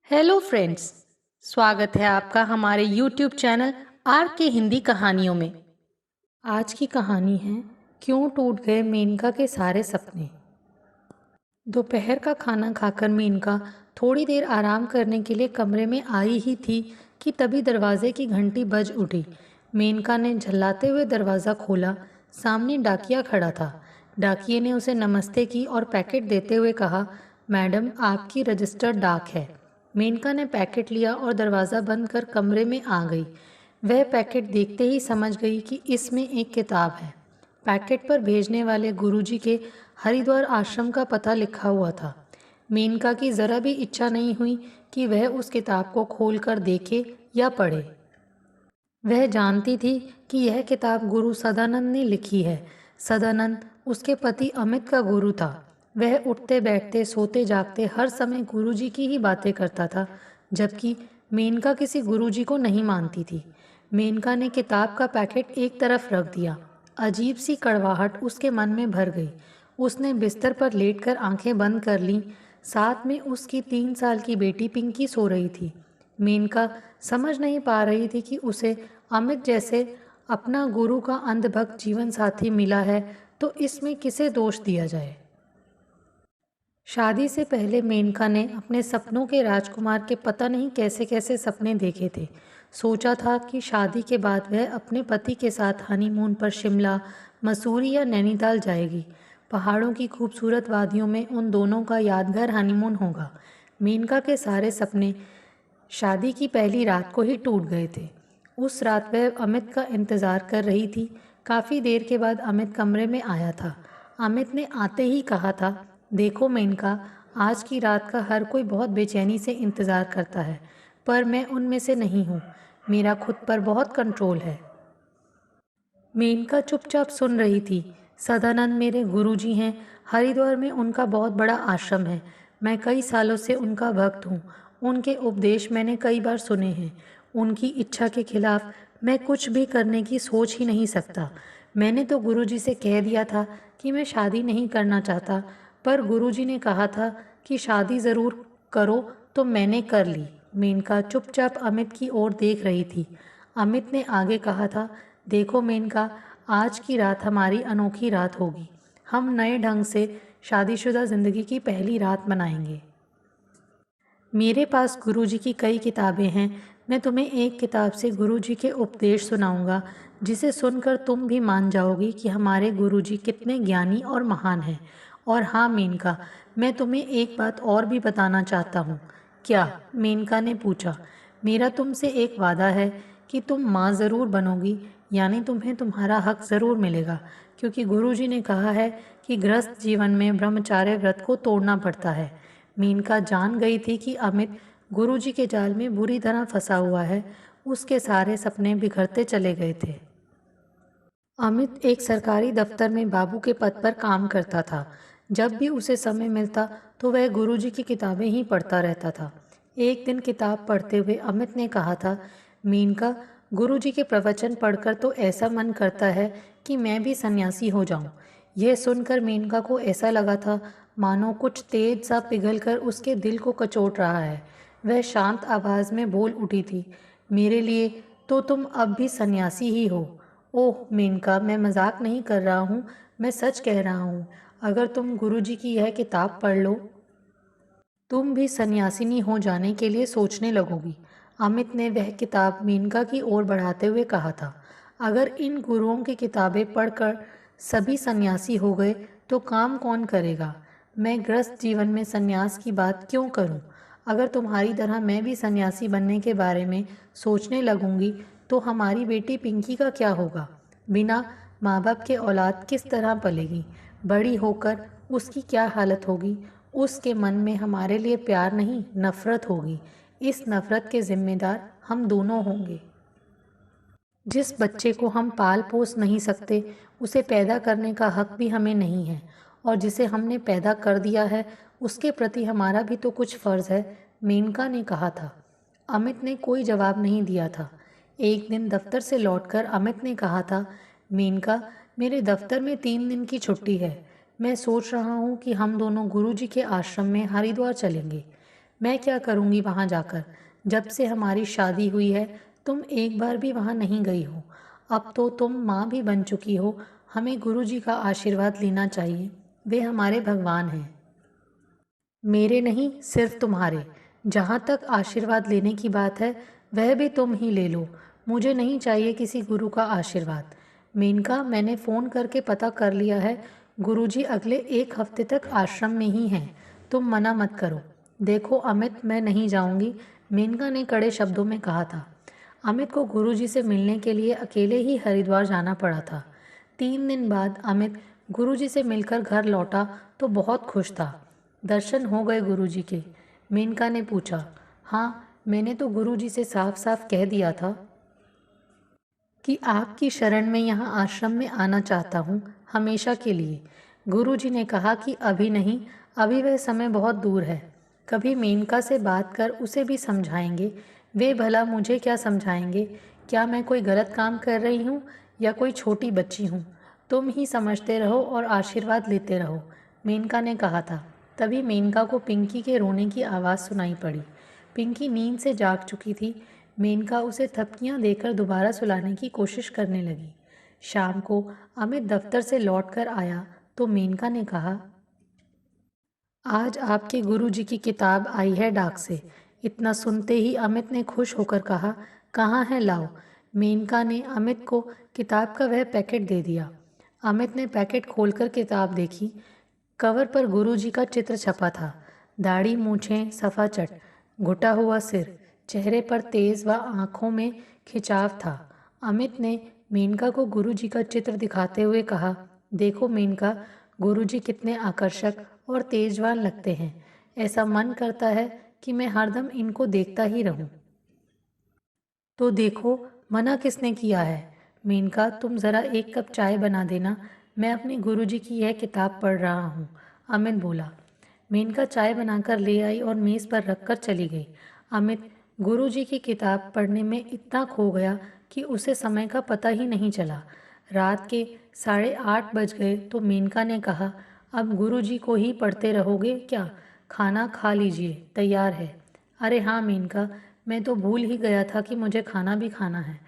Hello friends. स्वागत है आपका हमारे YouTube चैनल आर के हिंदी कहानियों में। आज की कहानी है क्यों टूट गए मेनका के सारे सपने। दोपहर का खाना खाकर मेनका थोड़ी देर आराम करने के लिए कमरे में आई ही थी कि तभी दरवाजे की घंटी बज उठी। मेनका ने झल्लाते हुए दरवाज़ा खोला। सामने डाकिया खड़ा था। डाकिये ने उसे नमस्ते की और पैकेट देते हुए कहा, मैडम आपकी रजिस्टर्ड डाक है। मेनका ने पैकेट लिया और दरवाज़ा बंद कर कमरे में आ गई। वह पैकेट देखते ही समझ गई कि इसमें एक किताब है। पैकेट पर भेजने वाले गुरुजी के हरिद्वार आश्रम का पता लिखा हुआ था। मेनका की ज़रा भी इच्छा नहीं हुई कि वह उस किताब को खोलकर देखे या पढ़े। वह जानती थी कि यह किताब गुरु सदानंद ने लिखी है। सदानंद उसके पति अमित का गुरु था। वह उठते बैठते सोते जागते हर समय गुरुजी की ही बातें करता था, जबकि मेनका किसी गुरुजी को नहीं मानती थी। मेनका ने किताब का पैकेट एक तरफ रख दिया। अजीब सी कड़वाहट उसके मन में भर गई। उसने बिस्तर पर लेटकर आंखें बंद कर लीं। साथ में उसकी 3 साल की बेटी पिंकी सो रही थी। मेनका समझ नहीं पा रही थी कि उसे अमित जैसे अपना गुरु का अंधभक्त जीवन साथी मिला है तो इसमें किसे दोष दिया जाए। शादी से पहले मेनका ने अपने सपनों के राजकुमार के पता नहीं कैसे कैसे सपने देखे थे। सोचा था कि शादी के बाद वह अपने पति के साथ हनीमून पर शिमला, मसूरी या नैनीताल जाएगी। पहाड़ों की खूबसूरत वादियों में उन दोनों का यादगार हनीमून होगा। मेनका के सारे सपने शादी की पहली रात को ही टूट गए थे। उस रात वह अमित का इंतज़ार कर रही थी। काफ़ी देर के बाद अमित कमरे में आया था। अमित ने आते ही कहा था, देखो मेनका, आज की रात का हर कोई बहुत बेचैनी से इंतज़ार करता है, पर मैं उनमें से नहीं हूँ। मेरा खुद पर बहुत कंट्रोल है। मेनका चुपचाप सुन रही थी। सदानंद मेरे गुरुजी हैं। हरिद्वार में उनका बहुत बड़ा आश्रम है। मैं कई सालों से उनका भक्त हूँ। उनके उपदेश मैंने कई बार सुने हैं। उनकी इच्छा के खिलाफ मैं कुछ भी करने की सोच ही नहीं सकता। मैंने तो गुरुजी से कह दिया था कि मैं शादी नहीं करना चाहता, पर गुरुजी ने कहा था कि शादी ज़रूर करो, तो मैंने कर ली। मेनका चुपचाप अमित की ओर देख रही थी। अमित ने आगे कहा था, देखो मेनका, आज की रात हमारी अनोखी रात होगी। हम नए ढंग से शादीशुदा ज़िंदगी की पहली रात मनाएंगे। मेरे पास गुरुजी की कई किताबें हैं। मैं तुम्हें एक किताब से गुरुजी के उपदेश सुनाऊंगा, जिसे सुनकर तुम भी मान जाओगी कि हमारे गुरुजी कितने ज्ञानी और महान हैं। और हाँ मेनका, मैं तुम्हें एक बात और भी बताना चाहता हूँ। क्या? मेनका ने पूछा। मेरा तुमसे एक वादा है कि तुम माँ ज़रूर बनोगी, यानी तुम्हें तुम्हारा हक ज़रूर मिलेगा, क्योंकि गुरुजी ने कहा है कि गृहस्थ जीवन में ब्रह्मचार्य व्रत को तोड़ना पड़ता है। मेनका जान गई थी कि अमित गुरुजी के जाल में बुरी तरह फंसा हुआ है। उसके सारे सपने बिखरते चले गए थे। अमित एक सरकारी दफ्तर में बाबू के पद पर काम करता था। जब भी उसे समय मिलता तो वह गुरुजी की किताबें ही पढ़ता रहता था। एक दिन किताब पढ़ते हुए अमित ने कहा था, मेनका, गुरुजी के प्रवचन पढ़कर तो ऐसा मन करता है कि मैं भी सन्यासी हो जाऊं। यह सुनकर मेनका को ऐसा लगा था मानो कुछ तेज सा पिघलकर उसके दिल को कचोट रहा है। वह शांत आवाज़ में बोल उठी थी, मेरे लिए तो तुम अब भी सन्यासी ही हो। ओह मेनका, मैं मजाक नहीं कर रहा हूँ, मैं सच कह रहा हूँ। अगर तुम गुरुजी की यह किताब पढ़ लो, तुम भी सन्यासिनी हो जाने के लिए सोचने लगोगी। अमित ने वह किताब मेनका की ओर बढ़ाते हुए कहा था, अगर इन गुरुओं की किताबें पढ़कर सभी सन्यासी हो गए तो काम कौन करेगा? मैं गृहस्थ जीवन में सन्यास की बात क्यों करूं? अगर तुम्हारी तरह मैं भी सन्यासी बनने के बारे में सोचने लगूंगी तो हमारी बेटी पिंकी का क्या होगा? बिना माँ बाप के औलाद किस तरह पलेगी? बड़ी होकर उसकी क्या हालत होगी? उसके मन में हमारे लिए प्यार नहीं, नफरत होगी। इस नफरत के जिम्मेदार हम दोनों होंगे। जिस बच्चे को हम पाल पोस नहीं सकते, उसे पैदा करने का हक भी हमें नहीं है, और जिसे हमने पैदा कर दिया है उसके प्रति हमारा भी तो कुछ फ़र्ज़ है। मेनका ने कहा था। अमित ने कोई जवाब नहीं दिया था। एक दिन दफ्तर से लौटकर अमित ने कहा था, मेनका, मेरे दफ्तर में 3 दिन की छुट्टी है। मैं सोच रहा हूँ कि हम दोनों गुरुजी के आश्रम में हरिद्वार चलेंगे। मैं क्या करूँगी वहाँ जाकर? जब से हमारी शादी हुई है तुम एक बार भी वहाँ नहीं गई हो। अब तो तुम माँ भी बन चुकी हो। हमें गुरुजी का आशीर्वाद लेना चाहिए। वे हमारे भगवान हैं। मेरे नहीं, सिर्फ तुम्हारे। जहाँ तक आशीर्वाद लेने की बात है वह भी तुम ही ले लो। मुझे नहीं चाहिए किसी गुरु का आशीर्वाद। मेनका, मैंने फ़ोन करके पता कर लिया है। गुरुजी अगले एक हफ्ते तक आश्रम में ही हैं। तुम मना मत करो। देखो अमित, मैं नहीं जाऊंगी, मेनका ने कड़े शब्दों में कहा था। अमित को गुरुजी से मिलने के लिए अकेले ही हरिद्वार जाना पड़ा था। 3 दिन बाद अमित गुरुजी से मिलकर घर लौटा तो बहुत खुश था। दर्शन हो गए गुरुजी के? मेनका ने पूछा। हाँ, मैंने तो गुरुजी से साफ साफ कह दिया था कि आपकी शरण में यहाँ आश्रम में आना चाहता हूँ, हमेशा के लिए। गुरुजी ने कहा कि अभी नहीं, अभी वह समय बहुत दूर है। कभी मेनका से बात कर उसे भी समझाएंगे। वे भला मुझे क्या समझाएंगे? क्या मैं कोई गलत काम कर रही हूँ या कोई छोटी बच्ची हूँ? तुम ही समझते रहो और आशीर्वाद लेते रहो, मेनका ने कहा था। तभी मेनका को पिंकी के रोने की आवाज़ सुनाई पड़ी। पिंकी नींद से जाग चुकी थी। मेनका उसे थपकियां देकर दोबारा सुलाने की कोशिश करने लगी। शाम को अमित दफ्तर से लौटकर आया तो मेनका ने कहा, आज आपके गुरुजी की किताब आई है डाक से। इतना सुनते ही अमित ने खुश होकर कहा, कहाँ है, लाओ। मेनका ने अमित को किताब का वह पैकेट दे दिया। अमित ने पैकेट खोलकर किताब देखी। कवर पर गुरुजी का चित्र छपा था। दाढ़ी, मूछें सफाचट, घुटा हुआ सिर, चेहरे पर तेज व आंखों में खिंचाव था। अमित ने मेनका को गुरुजी का चित्र दिखाते हुए कहा, देखो मेनका, गुरुजी कितने आकर्षक और तेजवान लगते हैं। ऐसा मन करता है कि मैं हरदम इनको देखता ही रहूं। तो देखो, मना किसने किया है? मेनका, तुम ज़रा एक कप चाय बना देना, मैं अपने गुरुजी की यह किताब पढ़ रहा हूँ, अमित बोला। मेनका चाय बनाकर ले आई और मेज़ पर रखकर चली गई। अमित गुरुजी की किताब पढ़ने में इतना खो गया कि उसे समय का पता ही नहीं चला। रात के 8:30 बज गए तो मेनका ने कहा, अब गुरुजी को ही पढ़ते रहोगे क्या? खाना खा लीजिए, तैयार है। अरे हाँ मेनका, मैं तो भूल ही गया था कि मुझे खाना भी खाना है।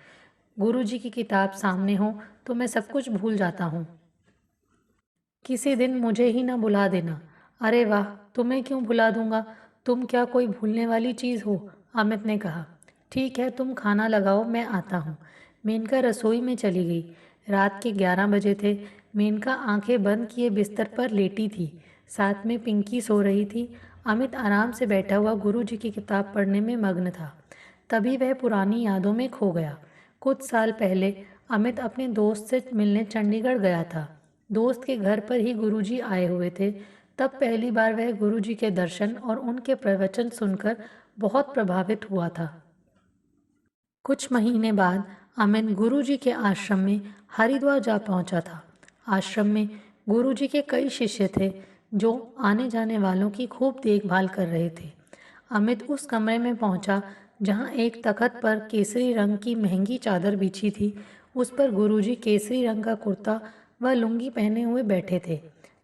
गुरुजी की किताब सामने हो तो मैं सब कुछ भूल जाता हूँ। किसी दिन मुझे ही ना बुला देना। अरे वाह, तुम्हें क्यों भुला दूंगा? तुम क्या कोई भूलने वाली चीज़ हो? अमित ने कहा। ठीक है, तुम खाना लगाओ, मैं आता हूँ। मेनका रसोई में चली गई। रात के 11 बजे थे। मेनका आंखें बंद किए बिस्तर पर लेटी थी। साथ में पिंकी सो रही थी। अमित आराम से बैठा हुआ गुरुजी की किताब पढ़ने में मग्न था। तभी वह पुरानी यादों में खो गया। कुछ साल पहले अमित अपने दोस्त से मिलने चंडीगढ़ गया था। दोस्त के घर पर ही गुरुजी आए हुए थे। तब पहली बार वह गुरुजी के दर्शन और उनके प्रवचन सुनकर बहुत प्रभावित हुआ था। कुछ महीने बाद अमित गुरुजी के आश्रम में हरिद्वार जा पहुंचा था। आश्रम में गुरुजी के कई शिष्य थे जो आने जाने वालों की खूब देखभाल कर रहे थे। अमित उस कमरे में पहुंचा जहां एक तख्त पर केसरी रंग की महंगी चादर बिछी थी। उस पर गुरुजी केसरी रंग का कुर्ता व लुंगी पहने हुए बैठे थे।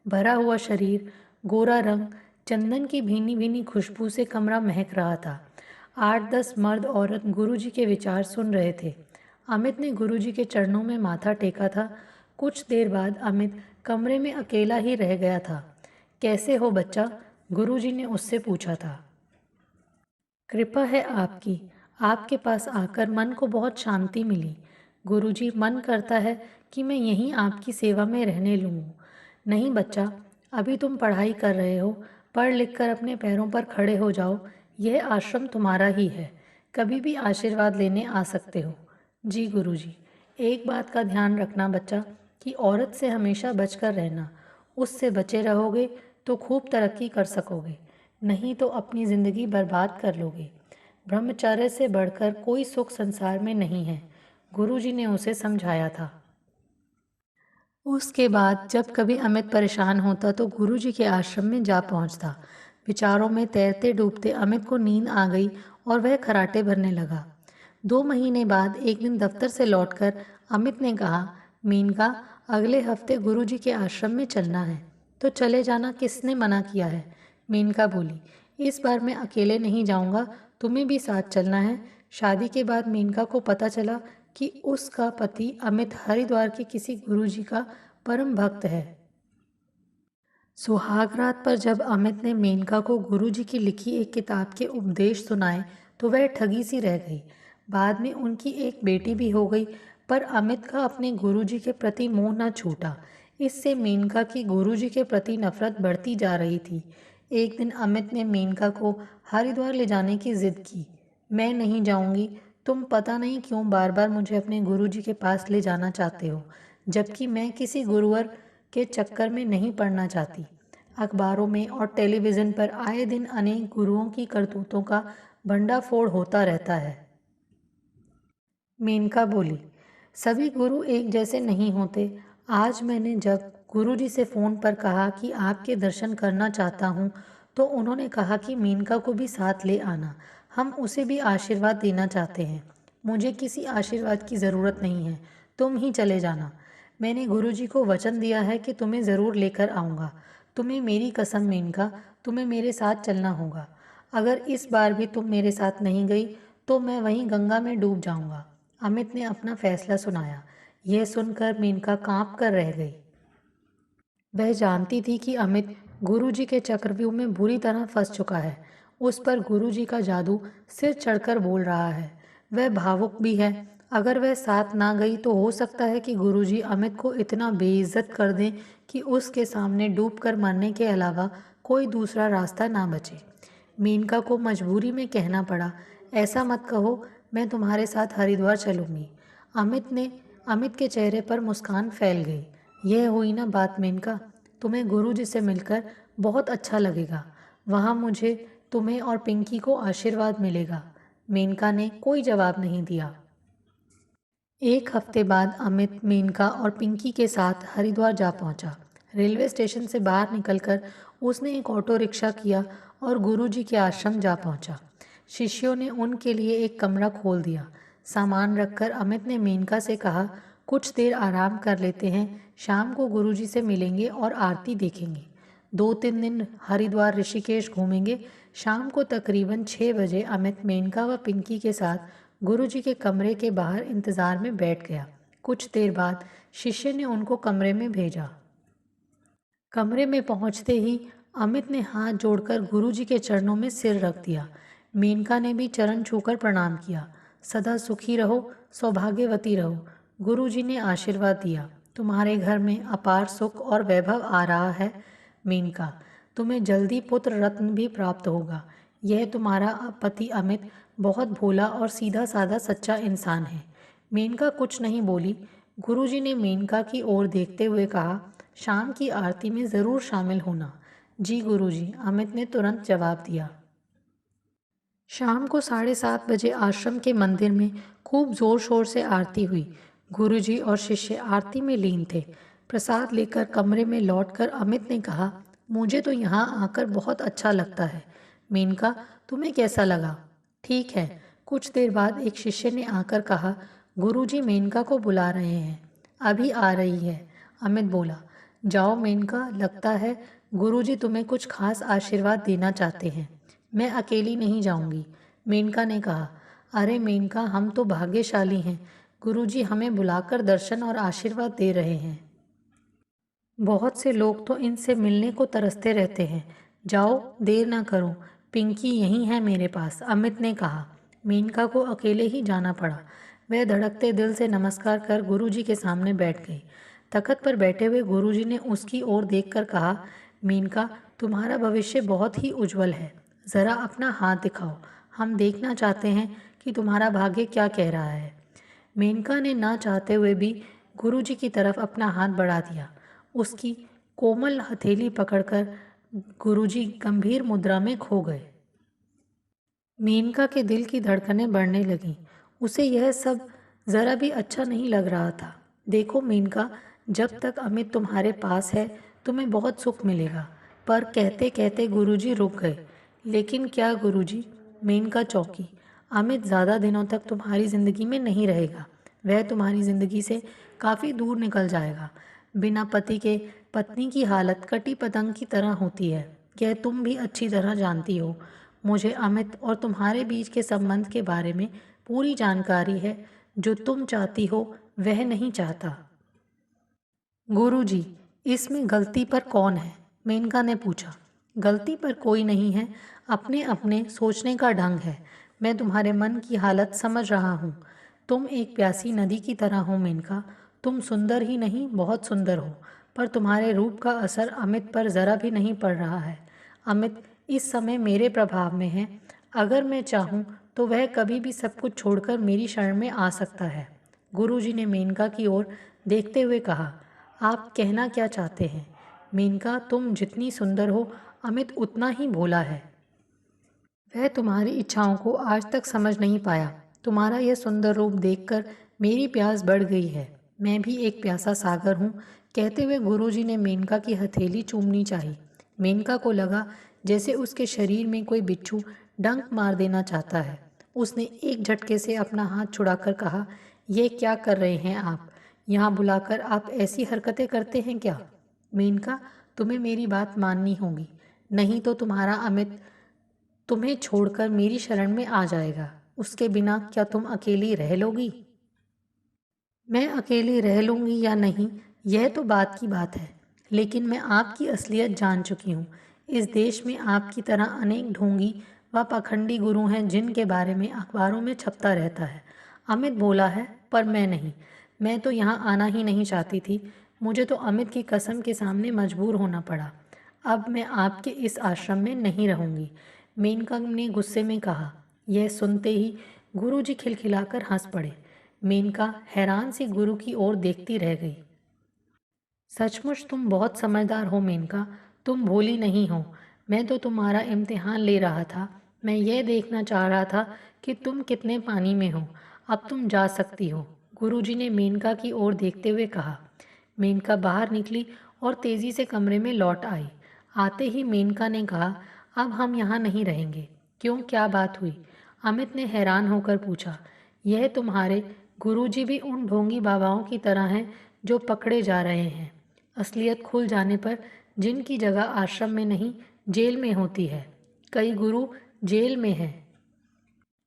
भरा हुआ शरीर, गोरा रंग, चंदन की भीनी भीनी खुशबू से कमरा महक रहा था। 8-10 मर्द औरत गुरुजी के विचार सुन रहे थे। अमित ने गुरुजी के चरणों में माथा टेका था। कुछ देर बाद अमित कमरे में अकेला ही रह गया था। कैसे हो बच्चा? गुरुजी ने उससे पूछा था। कृपा है आपकी, आपके पास आकर मन को बहुत शांति मिली। गुरुजी, मन करता है कि मैं यहीं आपकी सेवा में रहने लूँ। नहीं बच्चा, अभी तुम पढ़ाई कर रहे हो, पढ़ लिख कर अपने पैरों पर खड़े हो जाओ। यह आश्रम तुम्हारा ही है, कभी भी आशीर्वाद लेने आ सकते हो। जी गुरुजी। एक बात का ध्यान रखना बच्चा, कि औरत से हमेशा बचकर रहना। उससे बचे रहोगे तो खूब तरक्की कर सकोगे, नहीं तो अपनी ज़िंदगी बर्बाद कर लोगे। ब्रह्मचर्य से बढ़कर कोई सुख संसार में नहीं है, गुरुजी ने उसे समझाया था। उसके बाद जब कभी अमित परेशान होता तो गुरुजी के आश्रम में जा पहुंचता। विचारों में तैरते डूबते अमित को नींद आ गई और वह खर्राटे भरने लगा। 2 महीने बाद एक दिन दफ्तर से लौटकर अमित ने कहा, मीनका, अगले हफ्ते गुरुजी के आश्रम में चलना है। तो चले जाना, किसने मना किया है? मेनका बोली। इस बार मैं अकेले नहीं जाऊंगा, तुम्हें भी साथ चलना है। शादी के बाद मेनका को पता चला कि उसका पति अमित हरिद्वार के किसी गुरुजी का परम भक्त है। सुहागरात पर जब अमित ने मेनका को गुरुजी की लिखी एक किताब के उपदेश सुनाए तो वह ठगी सी रह गई। बाद में उनकी एक बेटी भी हो गई, पर अमित का अपने गुरुजी के प्रति मोह न छूटा। इससे मेनका की गुरुजी के प्रति नफरत बढ़ती जा रही थी। एक दिन अमित ने मेनका को हरिद्वार ले जाने की जिद की। मैं नहीं जाऊंगी, तुम पता नहीं क्यों बार बार मुझे अपने गुरुजी के पास ले जाना चाहते हो, जबकि मैं किसी गुरुवर के चक्कर में नहीं पड़ना चाहती। अखबारों में और टेलीविज़न पर आए दिन अनेक गुरुओं की करतूतों का भंडाफोड़ होता रहता है। मेनका बोली, सभी गुरु एक जैसे नहीं होते। आज मैंने जब गुरुजी से फ़ोन पर कहा कि आपके दर्शन करना चाहता हूँ, तो उन्होंने कहा कि मेनका को भी साथ ले आना, हम उसे भी आशीर्वाद देना चाहते हैं। मुझे किसी आशीर्वाद की ज़रूरत नहीं है, तुम ही चले जाना। मैंने गुरुजी को वचन दिया है कि तुम्हें ज़रूर लेकर आऊँगा। तुम्हें मेरी कसम मेनका, तुम्हें मेरे साथ चलना होगा। अगर इस बार भी तुम मेरे साथ नहीं गई तो मैं वहीं गंगा में डूब जाऊँगा। अमित ने अपना फैसला सुनाया। यह सुनकर मेनका काँप कर रह गई। वह जानती थी कि अमित गुरुजी के चक्रव्यूह में बुरी तरह फंस चुका है। उस पर गुरुजी का जादू सिर चढ़कर बोल रहा है। वह भावुक भी है। अगर वह साथ ना गई तो हो सकता है कि गुरुजी अमित को इतना बेइज्जत कर दें कि उसके सामने डूबकर मरने के अलावा कोई दूसरा रास्ता ना बचे। मेनका को मजबूरी में कहना पड़ा, ऐसा मत कहो, मैं तुम्हारे साथ हरिद्वार चलूंगी। अमित के चेहरे पर मुस्कान फैल गई। यह हुई ना बात मेनका, तुम्हें गुरुजी से मिलकर बहुत अच्छा लगेगा। वहाँ मुझे, तुम्हें और पिंकी को आशीर्वाद मिलेगा। मेनका ने कोई जवाब नहीं दिया। एक हफ्ते बाद अमित मेनका और पिंकी के साथ हरिद्वार जा पहुंचा। रेलवे स्टेशन से बाहर निकलकर उसने एक ऑटो रिक्शा किया और गुरुजी के आश्रम जा पहुंचा। शिष्यों ने उनके लिए एक कमरा खोल दिया। सामान रखकर अमित ने मेनका से कहा, कुछ देर आराम कर लेते हैं, शाम को गुरुजी से मिलेंगे और आरती देखेंगे। 2-3 दिन हरिद्वार ऋषिकेश घूमेंगे। शाम को तकरीबन 6 बजे अमित मेनका व पिंकी के साथ गुरुजी के कमरे के बाहर इंतज़ार में बैठ गया। कुछ देर बाद शिष्य ने उनको कमरे में भेजा। कमरे में पहुंचते ही अमित ने हाथ जोड़कर गुरुजी के चरणों में सिर रख दिया। मेनका ने भी चरण छूकर प्रणाम किया। सदा सुखी रहो, सौभाग्यवती रहो, गुरुजी ने आशीर्वाद दिया। तुम्हारे घर में अपार सुख और वैभव आ रहा है मेनका, तुम्हें जल्दी पुत्र रत्न भी प्राप्त होगा। यह तुम्हारा पति अमित बहुत भोला और सीधा साधा सच्चा इंसान है। मेनका कुछ नहीं बोली। गुरुजी ने मेनका की ओर देखते हुए कहा, शाम की आरती में ज़रूर शामिल होना। जी गुरुजी, अमित ने तुरंत जवाब दिया। शाम को 7:30 बजे आश्रम के मंदिर में खूब जोर शोर से आरती हुई। गुरुजी और शिष्य आरती में लीन थे। प्रसाद लेकर कमरे में लौटकर अमित ने कहा, मुझे तो यहाँ आकर बहुत अच्छा लगता है। मेनका, तुम्हें कैसा लगा? ठीक है। कुछ देर बाद एक शिष्य ने आकर कहा, गुरुजी मेनका को बुला रहे हैं। अभी आ रही है, अमित बोला। जाओ मेनका, लगता है गुरुजी तुम्हें कुछ खास आशीर्वाद देना चाहते हैं। मैं अकेली नहीं जाऊंगी, मेनका ने कहा। अरे मेनका, हम तो भाग्यशाली हैं, गुरुजी हमें बुलाकर दर्शन और आशीर्वाद दे रहे हैं। बहुत से लोग तो इनसे मिलने को तरसते रहते हैं। जाओ, देर ना करो, पिंकी यहीं है मेरे पास, अमित ने कहा। मेनका को अकेले ही जाना पड़ा। वह धड़कते दिल से नमस्कार कर गुरुजी के सामने बैठ गई। तख्त पर बैठे हुए गुरुजी ने उसकी ओर देखकर कहा, मेनका, तुम्हारा भविष्य बहुत ही उज्जवल है। ज़रा अपना हाथ दिखाओ, हम देखना चाहते हैं कि तुम्हारा भाग्य क्या कह रहा है। मेनका ने ना चाहते हुए भी गुरुजी की तरफ अपना हाथ बढ़ा दिया। उसकी कोमल हथेली पकड़कर गुरुजी गंभीर मुद्रा में खो गए। मेनका के दिल की धड़कनें बढ़ने लगीं। उसे यह सब ज़रा भी अच्छा नहीं लग रहा था। देखो मेनका, जब तक अमित तुम्हारे पास है तुम्हें बहुत सुख मिलेगा। पर कहते कहते गुरुजी रुक गए। लेकिन क्या गुरुजी? मेनका चौंकी। अमित ज़्यादा दिनों तक तुम्हारी ज़िंदगी में नहीं रहेगा। वह तुम्हारी ज़िंदगी से काफ़ी दूर निकल जाएगा। बिना पति के पत्नी की हालत कटी पतंग की तरह होती है। यह तुम भी अच्छी तरह जानती हो। मुझे अमित और तुम्हारे बीच के संबंध के बारे में पूरी जानकारी है। जो तुम चाहती हो वह नहीं चाहता। गुरुजी, इसमें गलती पर कौन है? मेनका ने पूछा। गलती पर कोई नहीं है, अपने अपने सोचने का ढंग है। मैं तुम्हारे मन की हालत समझ रहा हूँ। तुम एक प्यासी नदी की तरह हो मेनका। तुम सुंदर ही नहीं, बहुत सुंदर हो, पर तुम्हारे रूप का असर अमित पर ज़रा भी नहीं पड़ रहा है। अमित इस समय मेरे प्रभाव में है। अगर मैं चाहूँ तो वह कभी भी सब कुछ छोड़कर मेरी शरण में आ सकता है। गुरुजी ने मेनका की ओर देखते हुए कहा, आप कहना क्या चाहते हैं? मेनका, तुम जितनी सुंदर हो, अमित उतना ही भोला है। वह तुम्हारी इच्छाओं को आज तक समझ नहीं पाया। तुम्हारा यह सुंदर रूप देखकर मेरी प्यास बढ़ गई है। मैं भी एक प्यासा सागर हूँ। कहते हुए गुरुजी ने मेनका की हथेली चूमनी चाही। मेनका को लगा जैसे उसके शरीर में कोई बिच्छू डंक मार देना चाहता है। उसने एक झटके से अपना हाथ छुड़ाकर कहा, यह क्या कर रहे हैं आप? यहाँ बुलाकर आप ऐसी हरकतें करते हैं क्या? मेनका, तुम्हें मेरी बात माननी होगी, नहीं तो तुम्हारा अमित तुम्हें छोड़कर मेरी शरण में आ जाएगा। उसके बिना क्या तुम अकेली रह लोगी? मैं अकेली रह लूँगी या नहीं, यह तो बात की बात है, लेकिन मैं आपकी असलियत जान चुकी हूँ। इस देश में आपकी तरह अनेक ढोंगी व पाखंडी गुरु हैं जिनके बारे में अखबारों में छपता रहता है। अमित बोला है, पर मैं नहीं। मैं तो यहाँ आना ही नहीं चाहती थी। मुझे तो अमित की कसम के सामने मजबूर होना पड़ा। अब मैं आपके इस आश्रम में नहीं रहूँगी। मेनका ने गुस्से में कहा। यह सुनते ही गुरुजी खिलखिलाकर हंस पड़े। मेनका हैरान सी गुरु की ओर देखती रह गई। सचमुच तुम बहुत समझदार हो मेनका, तुम भोली नहीं हो। मैं तो तुम्हारा इम्तिहान ले रहा था। मैं यह देखना चाह रहा था कि तुम कितने पानी में हो। अब तुम जा सकती हो, गुरुजी ने मेनका की ओर देखते हुए कहा। मेनका बाहर निकली और तेजी से कमरे में लौट आई। आते ही मेनका ने कहा, अब हम यहाँ नहीं रहेंगे। क्यों, क्या बात हुई? अमित ने हैरान होकर पूछा। यह तुम्हारे गुरुजी भी उन ढोंगी बाबाओं की तरह हैं जो पकड़े जा रहे हैं। असलियत खुल जाने पर जिनकी जगह आश्रम में नहीं, जेल में होती है। कई गुरु जेल में हैं।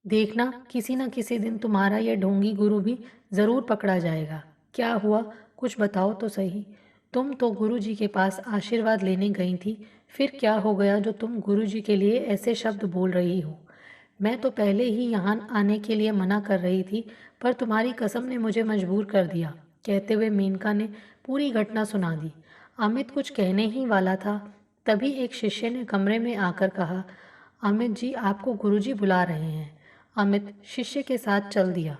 देखना, किसी न किसी दिन तुम्हारा यह ढोंगी गुरु भी ज़रूर पकड़ा जाएगा। क्या हुआ, कुछ बताओ तो सही। तुम तो गुरुजी के पास आशीर्वाद लेने गई थी, फिर क्या हो गया जो तुम गुरुजी के लिए ऐसे शब्द बोल रही हो? मैं तो पहले ही यहाँ आने के लिए मना कर रही थी, पर तुम्हारी कसम ने मुझे मजबूर कर दिया। कहते हुए मेनका ने पूरी घटना सुना दी। अमित कुछ कहने ही वाला था, तभी एक शिष्य ने कमरे में आकर कहा, अमित जी, आपको गुरुजी बुला रहे हैं। अमित शिष्य के साथ चल दिया।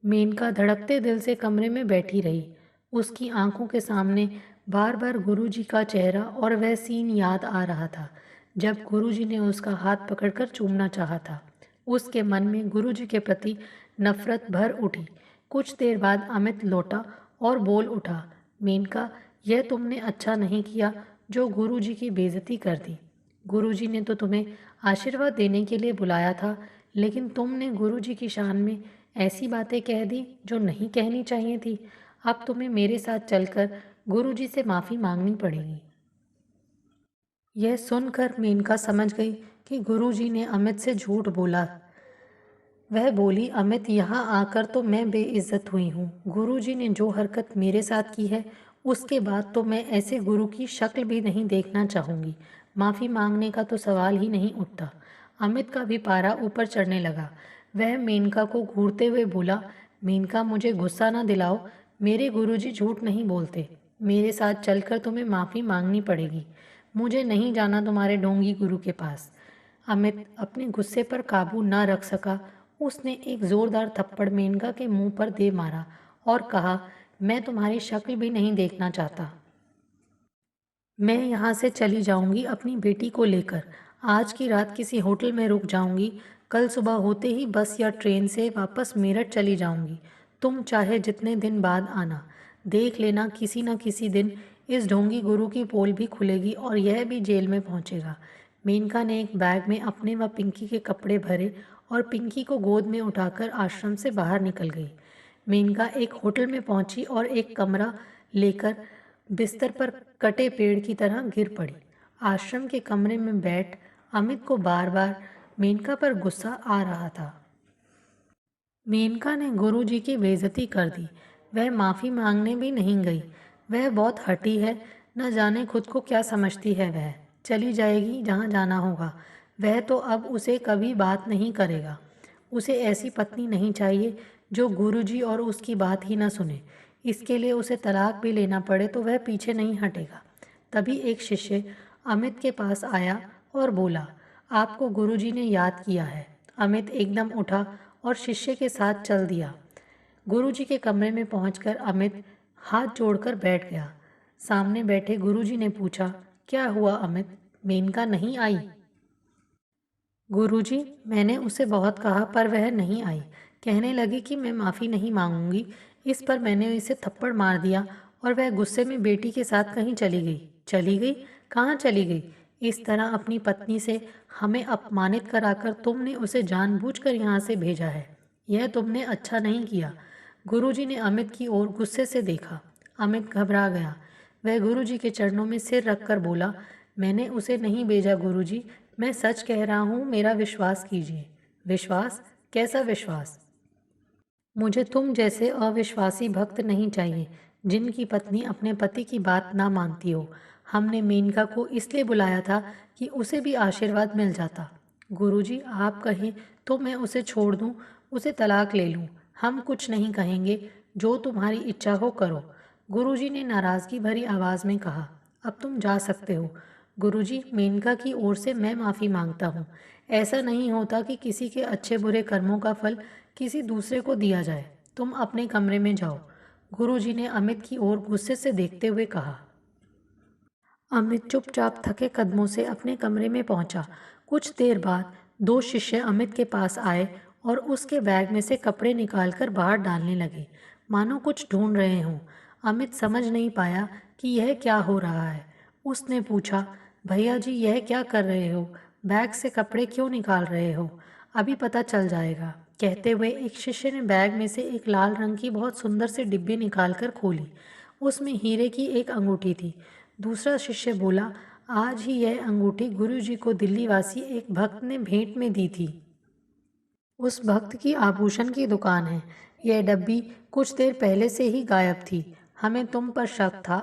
मेनका धड़कते दिल से कमरे में बैठी रही। उसकी आंखों के सामने बार बार गुरुजी का चेहरा और वह सीन याद आ रहा था जब गुरुजी ने उसका हाथ पकड़कर चूमना चाहा था। उसके मन में गुरुजी के प्रति नफरत भर उठी। कुछ देर बाद अमित लौटा और बोल उठा, मेनका, यह तुमने अच्छा नहीं किया जो गुरुजी की बेइज्जती कर दी। गुरुजी ने तो तुम्हें आशीर्वाद देने के लिए बुलाया था, लेकिन तुमने गुरुजी की शान में ऐसी बातें कह दी जो नहीं कहनी चाहिए थी। अब तुम्हें मेरे साथ चलकर गुरुजी से माफ़ी मांगनी पड़ेगी। यह सुनकर मेनका समझ गई कि गुरुजी ने अमित से झूठ बोला। वह बोली, अमित, यहाँ आकर तो मैं बेइज्जत हुई हूँ। गुरुजी ने जो हरकत मेरे साथ की है, उसके बाद तो मैं ऐसे गुरु की शक्ल भी नहीं देखना चाहूँगी। माफ़ी मांगने का तो सवाल ही नहीं उठता। अमित का भी पारा ऊपर चढ़ने लगा। वह मेनका को घूरते हुए बोला, मेनका, मुझे गुस्सा ना दिलाओ। मेरे गुरुजी झूठ नहीं बोलते। मेरे साथ चलकर तुम्हें माफ़ी मांगनी पड़ेगी। मुझे नहीं जाना तुम्हारे ढोंगी गुरु के पास। अमित अपने गुस्से पर काबू न रख सका। उसने एक जोरदार थप्पड़ मेनका के मुंह पर दे मारा और कहा, मैं तुम्हारी शक्ल भी नहीं देखना चाहता। मैं यहाँ से चली जाऊँगी अपनी बेटी को लेकर। आज की रात किसी होटल में रुक जाऊँगी। कल सुबह होते ही बस या ट्रेन से वापस मेरठ चली जाऊँगी। तुम चाहे जितने दिन बाद आना। देख लेना, किसी न किसी दिन इस ढोंगी गुरु की पोल भी खुलेगी और यह भी जेल में पहुँचेगा। मेनका ने एक बैग में अपने व पिंकी के कपड़े भरे और पिंकी को गोद में उठाकर आश्रम से बाहर निकल गई। मेनका एक होटल में पहुंची और एक कमरा लेकर बिस्तर पर कटे पेड़ की तरह गिर पड़ी। आश्रम के कमरे में बैठ अमित को बार बार मेनका पर गुस्सा आ रहा था। मेनका ने गुरुजी की बेइज्जती कर दी। वह माफ़ी मांगने भी नहीं गई। वह बहुत हठी है, न जाने खुद को क्या समझती है। वह चली जाएगी जहाँ जाना होगा। वह तो अब उसे कभी बात नहीं करेगा। उसे ऐसी पत्नी नहीं चाहिए जो गुरुजी और उसकी बात ही न सुने। इसके लिए उसे तलाक भी लेना पड़े तो वह पीछे नहीं हटेगा। तभी एक शिष्य अमित के पास आया और बोला, आपको गुरुजी ने याद किया है। अमित एकदम उठा और शिष्य के साथ चल दिया। गुरुजी के कमरे में पहुंचकर अमित हाथ जोड़कर बैठ गया। सामने बैठे गुरुजी ने पूछा, क्या हुआ अमित, मेनका नहीं आई? गुरुजी, मैंने उसे बहुत कहा पर वह नहीं आई। कहने लगी कि मैं माफ़ी नहीं मांगूंगी। इस पर मैंने इसे थप्पड़ मार दिया और वह गुस्से में बेटी के साथ कहीं चली गई। चली गई? कहाँ चली गई? इस तरह अपनी पत्नी से हमें अपमानित कराकर तुमने उसे जानबूझकर यहाँ से भेजा है। यह तुमने अच्छा नहीं किया। गुरुजी ने अमित की ओर गुस्से से देखा। अमित घबरा गया। वह गुरुजी के चरणों में सिर रखकर बोला, मैंने उसे नहीं भेजा गुरुजी, मैं सच कह रहा हूँ, मेरा विश्वास कीजिए। विश्वास? कैसा विश्वास? मुझे तुम जैसे अविश्वासी भक्त नहीं चाहिए, जिनकी पत्नी अपने पति की बात ना मानती हो। हमने मेनका को इसलिए बुलाया था कि उसे भी आशीर्वाद मिल जाता। गुरुजी, आप कहें तो मैं उसे छोड़ दूं, उसे तलाक ले लूं। हम कुछ नहीं कहेंगे, जो तुम्हारी इच्छा हो करो। गुरुजी ने नाराज़गी भरी आवाज़ में कहा। अब तुम जा सकते हो। गुरुजी, मेनका की ओर से मैं माफ़ी मांगता हूँ। ऐसा नहीं होता कि किसी के अच्छे बुरे कर्मों का फल किसी दूसरे को दिया जाए। तुम अपने कमरे में जाओ। गुरुजी ने अमित की ओर गुस्से से देखते हुए कहा। अमित चुपचाप थके कदमों से अपने कमरे में पहुंचा। कुछ देर बाद दो शिष्य अमित के पास आए और उसके बैग में से कपड़े निकालकर बाहर डालने लगे, मानो कुछ ढूंढ रहे हों। अमित समझ नहीं पाया कि यह क्या हो रहा है। उसने पूछा, भैया जी, यह क्या कर रहे हो? बैग से कपड़े क्यों निकाल रहे हो? अभी पता चल जाएगा। कहते हुए एक शिष्य ने बैग में से एक लाल रंग की बहुत सुंदर सी डिब्बी निकालकर खोली। उसमें हीरे की एक अंगूठी थी। दूसरा शिष्य बोला, आज ही यह अंगूठी गुरुजी को दिल्लीवासी एक भक्त ने भेंट में दी थी। उस भक्त की आभूषण की दुकान है। यह डब्बी कुछ देर पहले से ही गायब थी। हमें तुम पर शक था,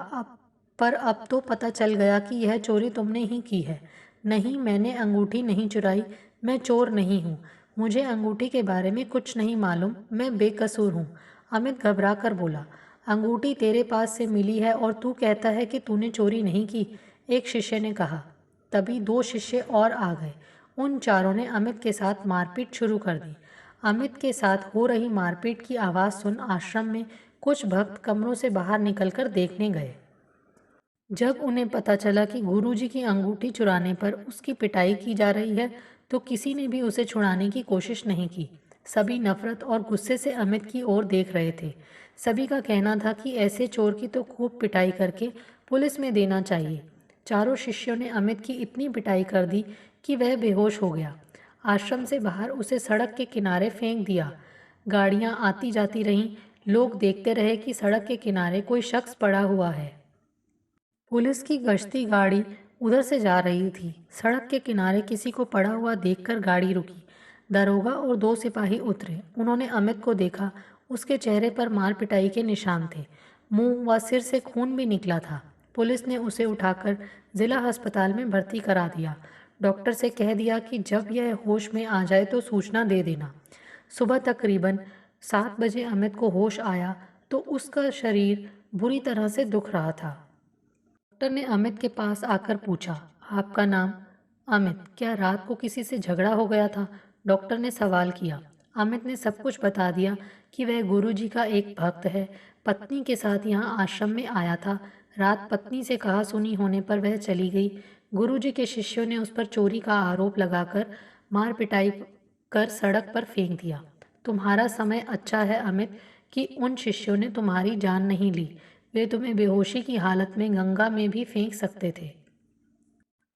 अब तो पता चल गया कि यह चोरी तुमने ही की है। नहीं, मैंने अंगूठी नहीं चुराई। मैं चोर नहीं हूँ। मुझे अंगूठी के बारे में कुछ नहीं मालूम। मैं बेकसूर हूँ। अमित घबरा कर बोला, अंगूठी तेरे पास से मिली है और तू कहता है कि तूने चोरी नहीं की? एक शिष्य ने कहा। तभी दो शिष्य और आ गए। उन चारों ने अमित के साथ मारपीट शुरू कर दी। अमित के साथ हो रही मारपीट की आवाज़ सुन आश्रम में कुछ भक्त कमरों से बाहर निकलकर देखने गए। जब उन्हें पता चला कि गुरुजी की अंगूठी चुराने पर उसकी पिटाई की जा रही है, तो किसी ने भी उसे छुड़ाने की कोशिश नहीं की। सभी नफरत और गुस्से से अमित की ओर देख रहे थे। सभी का कहना था कि ऐसे चोर की तो खूब पिटाई करके पुलिस में देना चाहिए। चारों शिष्यों ने अमित की इतनी पिटाई कर दी कि वह बेहोश हो गया। आश्रम से बाहर उसे सड़क के किनारे फेंक दिया। गाड़ियां आती जाती रहीं। लोग देखते रहे कि सड़क के किनारे कोई शख्स पड़ा हुआ है। पुलिस की गश्ती गाड़ी उधर से जा रही थी। सड़क के किनारे किसी को पड़ा हुआ देखकर गाड़ी रुकी। दरोगा और दो सिपाही उतरे। उन्होंने अमित को देखा। उसके चेहरे पर मार पिटाई के निशान थे। मुंह व सिर से खून भी निकला था। पुलिस ने उसे उठाकर जिला अस्पताल में भर्ती करा दिया। डॉक्टर से कह दिया कि जब यह होश में आ जाए तो सूचना दे देना। सुबह तकरीबन 7 बजे अमित को होश आया तो उसका शरीर बुरी तरह से दुख रहा था। डॉक्टर ने अमित के पास आकर पूछा, आपका नाम? अमित। क्या रात को किसी से झगड़ा हो गया था? डॉक्टर ने सवाल किया। अमित ने सब कुछ बता दिया कि वह गुरुजी का एक भक्त है, पत्नी के साथ यहाँ आश्रम में आया था। रात पत्नी से कहा सुनी होने पर वह चली गई। गुरुजी के शिष्यों ने उस पर चोरी का आरोप लगाकर मार पिटाई कर सड़क पर फेंक दिया। तुम्हारा समय अच्छा है अमित कि उन शिष्यों ने तुम्हारी जान नहीं ली। वे तुम्हें बेहोशी की हालत में गंगा में भी फेंक सकते थे।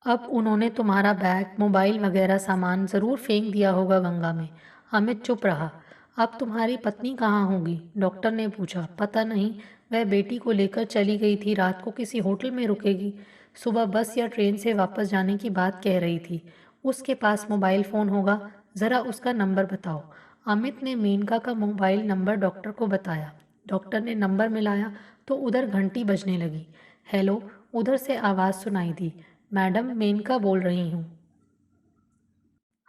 अब उन्होंने तुम्हारा बैग, मोबाइल वगैरह सामान ज़रूर फेंक दिया होगा गंगा में। अमित चुप रहा। अब तुम्हारी पत्नी कहाँ होगी? डॉक्टर ने पूछा। पता नहीं, वह बेटी को लेकर चली गई थी। रात को किसी होटल में रुकेगी। सुबह बस या ट्रेन से वापस जाने की बात कह रही थी। उसके पास मोबाइल फ़ोन होगा, ज़रा उसका नंबर बताओ। अमित ने मेनका का मोबाइल नंबर डॉक्टर को बताया। डॉक्टर ने नंबर मिलाया तो उधर घंटी बजने लगी। हेलो, उधर से आवाज़ सुनाई दी। मैडम, मेनका बोल रही हूँ।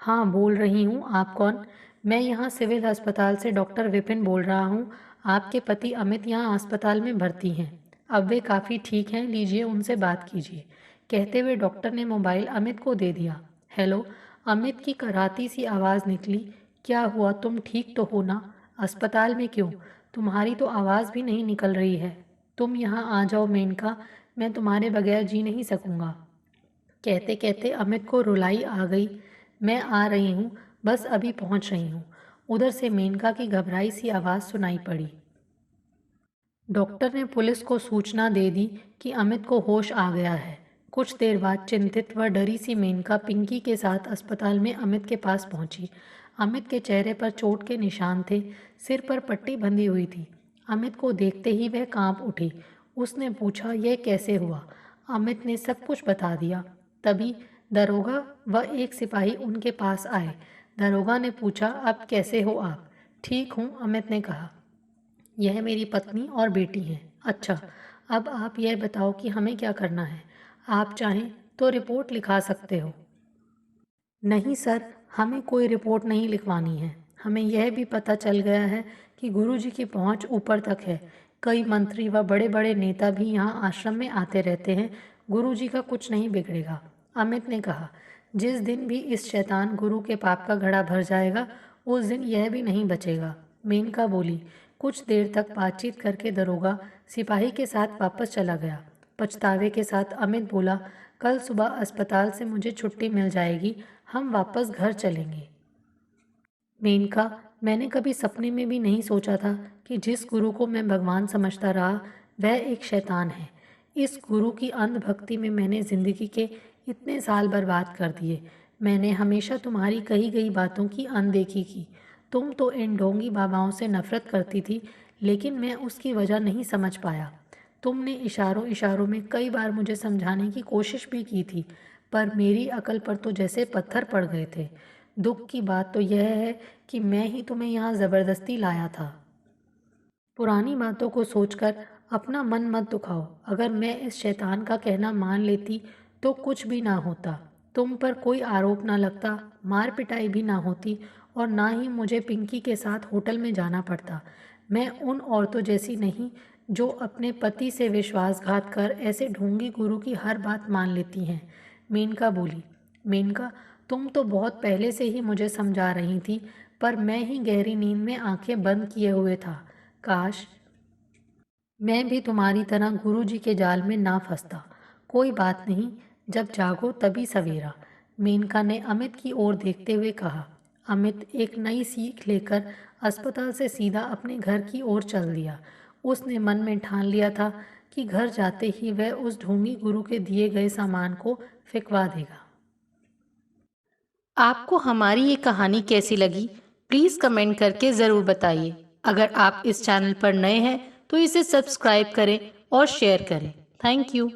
हाँ, बोल रही हूँ, आप कौन? मैं यहाँ सिविल अस्पताल से डॉक्टर विपिन बोल रहा हूँ। आपके पति अमित यहाँ अस्पताल में भर्ती हैं। अब वे काफ़ी ठीक हैं, लीजिए उनसे बात कीजिए। कहते हुए डॉक्टर ने मोबाइल अमित को दे दिया। हेलो, अमित की कराहती सी आवाज़ निकली। क्या हुआ, तुम ठीक तो हो ना? अस्पताल में क्यों? तुम्हारी तो आवाज़ भी नहीं निकल रही है। तुम यहाँ आ जाओ मेनका, मैं तुम्हारे बगैर जी नहीं सकूँगा। कहते कहते अमित को रुलाई आ गई। मैं आ रही हूँ, बस अभी पहुँच रही हूँ। उधर से मेनका की घबराई सी आवाज़ सुनाई पड़ी। डॉक्टर ने पुलिस को सूचना दे दी कि अमित को होश आ गया है। कुछ देर बाद चिंतित व डरी सी मेनका पिंकी के साथ अस्पताल में अमित के पास पहुंची। अमित के चेहरे पर चोट के निशान थे, सिर पर पट्टी बंधी हुई थी। अमित को देखते ही वह कांप उठी। उसने पूछा, यह कैसे हुआ? अमित ने सब कुछ बता दिया। तभी दरोगा व एक सिपाही उनके पास आए। दरोगा ने पूछा, अब कैसे हो आप? ठीक हूँ, अमित ने कहा। यह मेरी पत्नी और बेटी हैं। अच्छा, अब आप यह बताओ कि हमें क्या करना है? आप चाहें तो रिपोर्ट लिखा सकते हो। नहीं सर, हमें कोई रिपोर्ट नहीं लिखवानी है। हमें यह भी पता चल गया है कि गुरुजी की पहुंच ऊपर तक है। कई मंत्री व बड़े बड़े नेता भी यहाँ आश्रम में आते रहते हैं। गुरुजी का कुछ नहीं बिगड़ेगा। अमित ने कहा, जिस दिन भी इस शैतान गुरु के पाप का घड़ा भर जाएगा, उस दिन यह भी नहीं बचेगा। मेनका बोली। कुछ देर तक बातचीत करके दरोगा सिपाही के साथ वापस चला गया। पछतावे के साथ अमित बोला, कल सुबह अस्पताल से मुझे छुट्टी मिल जाएगी, हम वापस घर चलेंगे। मेनका, मैंने कभी सपने में भी नहीं सोचा था कि जिस गुरु को मैं भगवान समझता रहा, वह एक शैतान है। इस गुरु की अंधभक्ति में मैंने जिंदगी के इतने साल बर्बाद कर दिए। मैंने हमेशा तुम्हारी कही गई बातों की अनदेखी की। तुम तो इन ढोंगी बाबाओं से नफरत करती थी, लेकिन मैं उसकी वजह नहीं समझ पाया। तुमने इशारों इशारों में कई बार मुझे समझाने की कोशिश भी की थी, पर मेरी अकल पर तो जैसे पत्थर पड़ गए थे। दुख की बात तो यह है कि मैं ही तुम्हें यहाँ ज़बरदस्ती लाया था। पुरानी बातों को सोचकर अपना मन मत दुखाओ। अगर मैं इस शैतान का कहना मान लेती तो कुछ भी ना होता। तुम पर कोई आरोप ना लगता, मार पिटाई भी ना होती और ना ही मुझे पिंकी के साथ होटल में जाना पड़ता। मैं उन औरतों जैसी नहीं जो अपने पति से विश्वासघात कर ऐसे ढोंगी गुरु की हर बात मान लेती हैं। मेनका बोली। मेनका, तुम तो बहुत पहले से ही मुझे समझा रही थी, पर मैं ही गहरी नींद में आंखें बंद किए हुए था। काश मैं भी तुम्हारी तरह गुरुजी के जाल में ना फंसता। कोई बात नहीं, जब जागो तभी सवेरा। मेनका ने अमित की ओर देखते हुए कहा। अमित एक नई सीख लेकर अस्पताल से सीधा अपने घर की ओर चल दिया। उसने मन में ठान लिया था कि घर जाते ही वह उस ढोंगी गुरु के दिए गए सामान को फेंकवा देगा। आपको हमारी ये कहानी कैसी लगी, प्लीज़ कमेंट करके ज़रूर बताइए। अगर आप इस चैनल पर नए हैं तो इसे सब्सक्राइब करें और शेयर करें। Thank you.